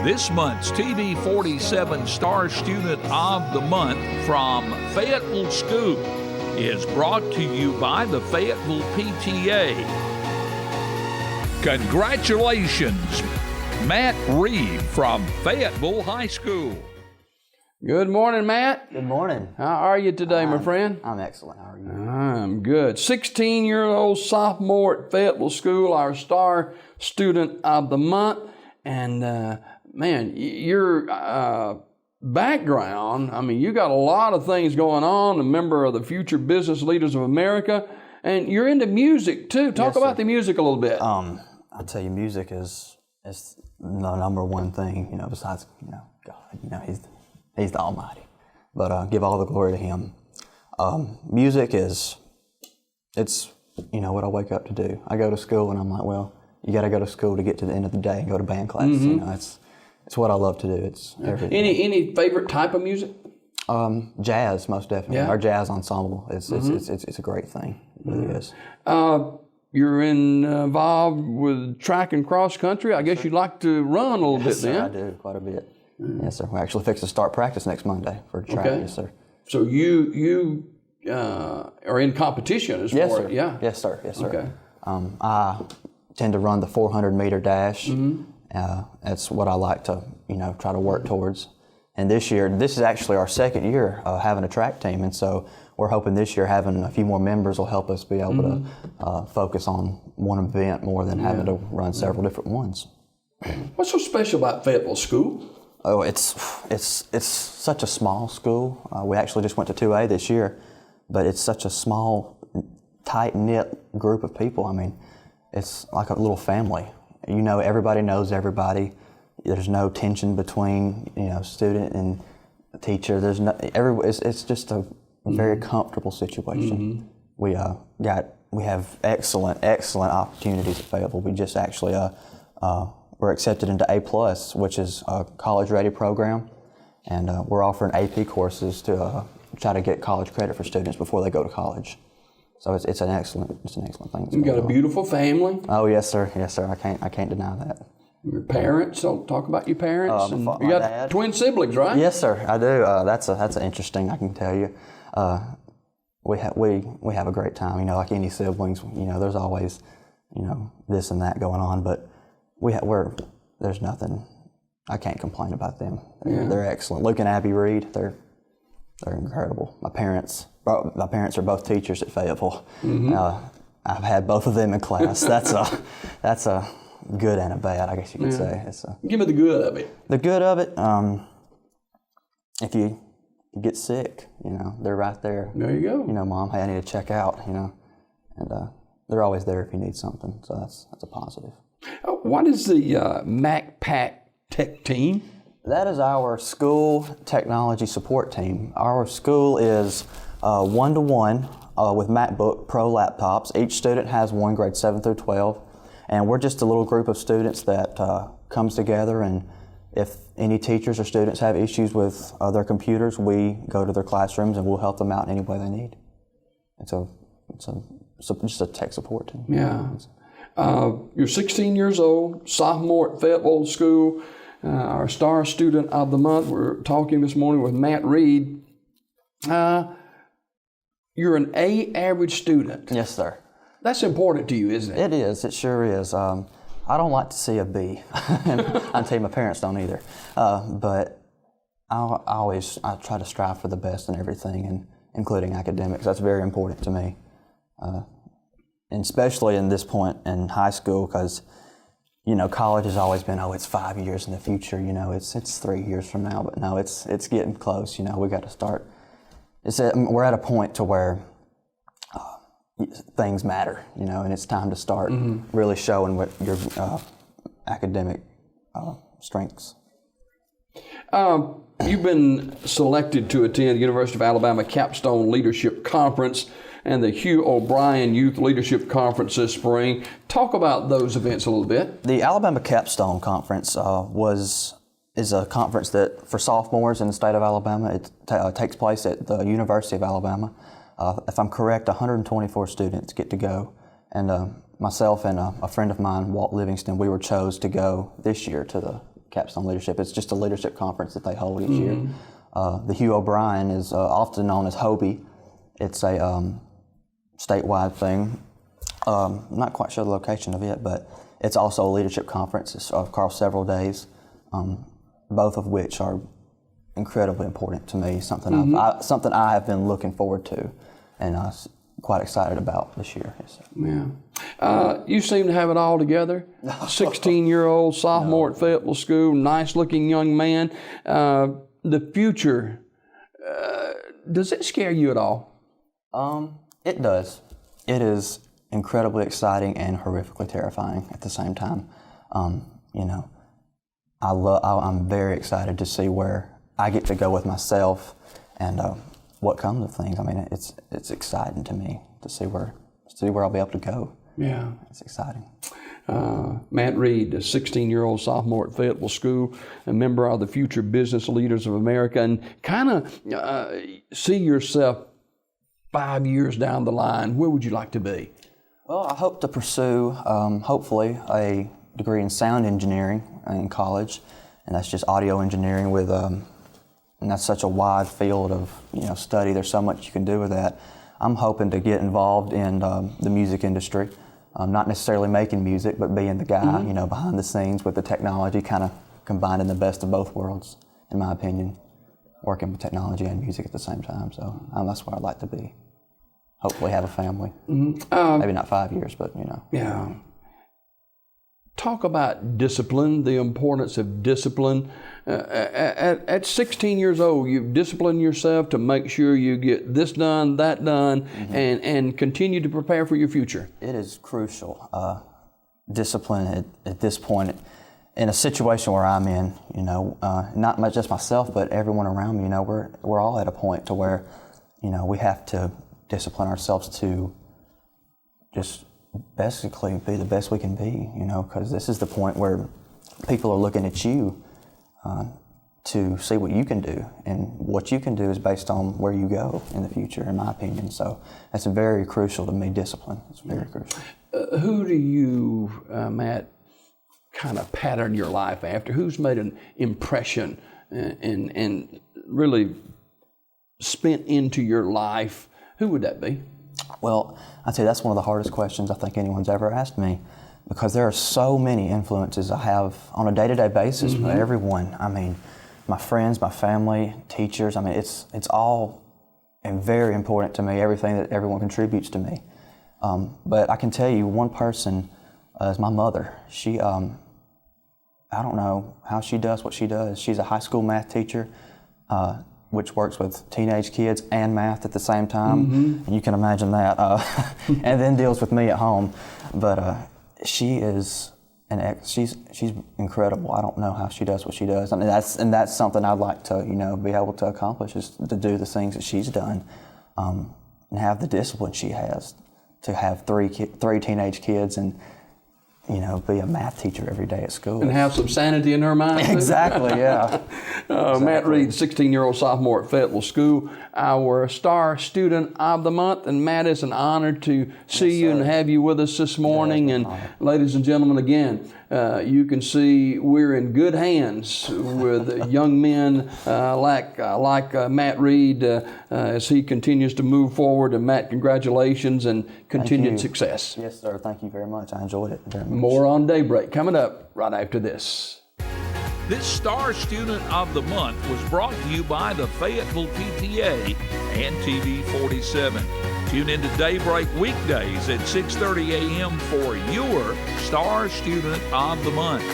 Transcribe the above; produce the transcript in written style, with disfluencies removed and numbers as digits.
This month's TV 47 Star Student of the Month from Fayetteville School is brought to you by the Fayetteville PTA. Congratulations, Matt Reed from Fayetteville High School. Good morning, Matt. Good morning. How are you today, my friend? I'm excellent. How are you? I'm good. 16-year-old sophomore at Fayetteville School, our Star Student of the Month. And man, your background, I mean, you got a lot of things going on, a member of the Future Business Leaders of America, and you're into music too. Talk about the music a little bit. I'll tell you, music is the number one thing, besides, God, He's the Almighty. But give all the glory to Him. Music it's what I wake up to do. I go to school and I'm like, well, you got to go to school to get to the end of the day and go to band class. Mm-hmm. It's what I love to do. It's everything. Any favorite type of music? Jazz, most definitely. Yeah. Our jazz ensemble. It's a great thing. It really is. You're involved with track and cross country. I guess you'd like to run a little bit sir, then. I do, quite a bit. Yes, sir. We actually fixed to start practice next Monday for track. Okay. Yes, sir. So you are in competition as Yes, far sir. as, yeah. Yes, sir. Yes, sir. Okay. I tend to run the 400-meter dash. That's what I like to, try to work towards. And this is actually our second year having a track team, and so we're hoping this year having a few more members will help us be able to focus on one event more than having to run several different ones. What's so special about Fayetteville School? Oh, it's such a small school. We actually just went to 2A this year, but it's such a small, tight-knit group of people. I mean, it's like a little family. Everybody knows everybody. There's no tension between student and teacher. There's no it's just a very comfortable situation. We have excellent opportunities at Fayetteville. We just actually we're accepted into A+, which is a college-ready program, and we're offering AP courses to try to get college credit for students before they go to college. So it's an excellent thing. You got a beautiful family. Oh yes, sir. Yes, sir. I can't deny that. Your parents. So talk about your parents. My you got dad. twin siblings, right? Yes, sir. I do. That's an interesting. I can tell you. We have a great time. Like any siblings. There's always, this and that going on, but there's nothing. I can't complain about them. They're excellent. Luke and Abby Reed. They're incredible. My parents are both teachers at Fayetteville. I've had both of them in class. That's a good and a bad, I guess you could say. Give me the good of it. The good of it, if you get sick, they're right there. There you go. Mom, hey, I need to check out, and they're always there if you need something. So that's a positive. What is the MacPac Tech team? That is our school technology support team. Our school is 1-to-1 with MacBook Pro laptops. Each student has one, grade 7 through 12. And we're just a little group of students that comes together, and if any teachers or students have issues with their computers, we go to their classrooms and we'll help them out in any way they need. It's just a tech support team. Yeah. You're 16 years old, sophomore at Fayetteville School, our Star Student of the Month. We're talking this morning with Matt Reed. You're an A average student. Yes, sir. That's important to you, isn't it? It is. It sure is. I don't like to see a B. And I tell you, my parents don't either. But I try to strive for the best in everything, and including academics. That's very important to me. And especially in this point in high school, because college has always been, it's 5 years in the future. It's 3 years from now. But no, it's getting close. We got to start. We're at a point to where things matter, and it's time to start really showing what your academic strengths. You've been selected to attend the University of Alabama Capstone Leadership Conference and the Hugh O'Brien Youth Leadership Conference this spring. Talk about those events a little bit. The Alabama Capstone Conference is a conference that for sophomores in the state of Alabama. It takes place at the University of Alabama. If I'm correct, 124 students get to go, and myself and a friend of mine, Walt Livingston, we were chose to go this year to Capstone Leadership. It's just a leadership conference that they hold each year. The Hugh O'Brien is often known as Hobie. It's a statewide thing. I'm not quite sure the location of it, but it's also a leadership conference. It's across several days, both of which are incredibly important to me. Something something I have been looking forward to, and quite excited about this year. Yeah. You seem to have it all together. 16-year-old sophomore at Fayetteville School, nice-looking young man. The future, does it scare you at all? It does. It is incredibly exciting and horrifically terrifying at the same time. I'm very excited to see where I get to go with myself and what comes of things. I mean, it's exciting to me to see where I'll be able to go. Yeah, it's exciting. Matt Reed, a 16-year-old sophomore at Fayetteville School, a member of the Future Business Leaders of America, and kind of see yourself 5 years down the line. Where would you like to be? Well, I hope to pursue, hopefully, a degree in sound engineering in college, and that's just audio engineering with, and that's such a wide field of study. There's so much you can do with that. I'm hoping to get involved in the music industry, not necessarily making music, but being the guy, behind the scenes with the technology, kind of combining the best of both worlds, in my opinion, working with technology and music at the same time. So that's where I'd like to be. Hopefully have a family. Maybe not 5 years, but Yeah. Talk about discipline, the importance of discipline. At 16 years old, you've disciplined yourself to make sure you get this done, that done, and continue to prepare for your future. It is crucial. Discipline at this point, in a situation where I'm in, not just myself, but everyone around me, we're all at a point to where, we have to discipline ourselves to just basically be the best we can be, because this is the point where people are looking at you to see what you can do, and what you can do is based on where you go in the future, in my opinion. So that's very crucial to me, discipline. It's very crucial. Who do you, Matt, kind of pattern your life after? Who's made an impression and really spent into your life? Who would that be? Well, I'd say that's one of the hardest questions I think anyone's ever asked me, because there are so many influences I have on a day-to-day basis with everyone. I mean, my friends, my family, teachers. I mean, it's all very important to me, everything that everyone contributes to me. But I can tell you one person is my mother. She, I don't know how she does what she does. She's a high school math teacher, which works with teenage kids and math at the same time. And you can imagine that. And then deals with me at home. But she is she's incredible. I don't know how she does what she does. I mean, that's something I'd like to be able to accomplish, is to do the things that she's done, and have the discipline she has to have three teenage kids and be a math teacher every day at school. And have some sanity in her mind. Exactly, yeah. Exactly. Matt Reed, 16-year-old sophomore at Fayetteville School, our star student of the month. And Matt, it's an honor to see you and have you with us this morning. And ladies and gentlemen, again, you can see we're in good hands with young men like Matt Reed as he continues to move forward. And Matt, congratulations and continued success. Yes, sir. Thank you very much. I enjoyed it very much. More on Daybreak coming up right after this. This Star Student of the Month was brought to you by the Fayetteville PTA and TV 47. Tune into Daybreak weekdays at 6:30 a.m. for your Star Student of the Month.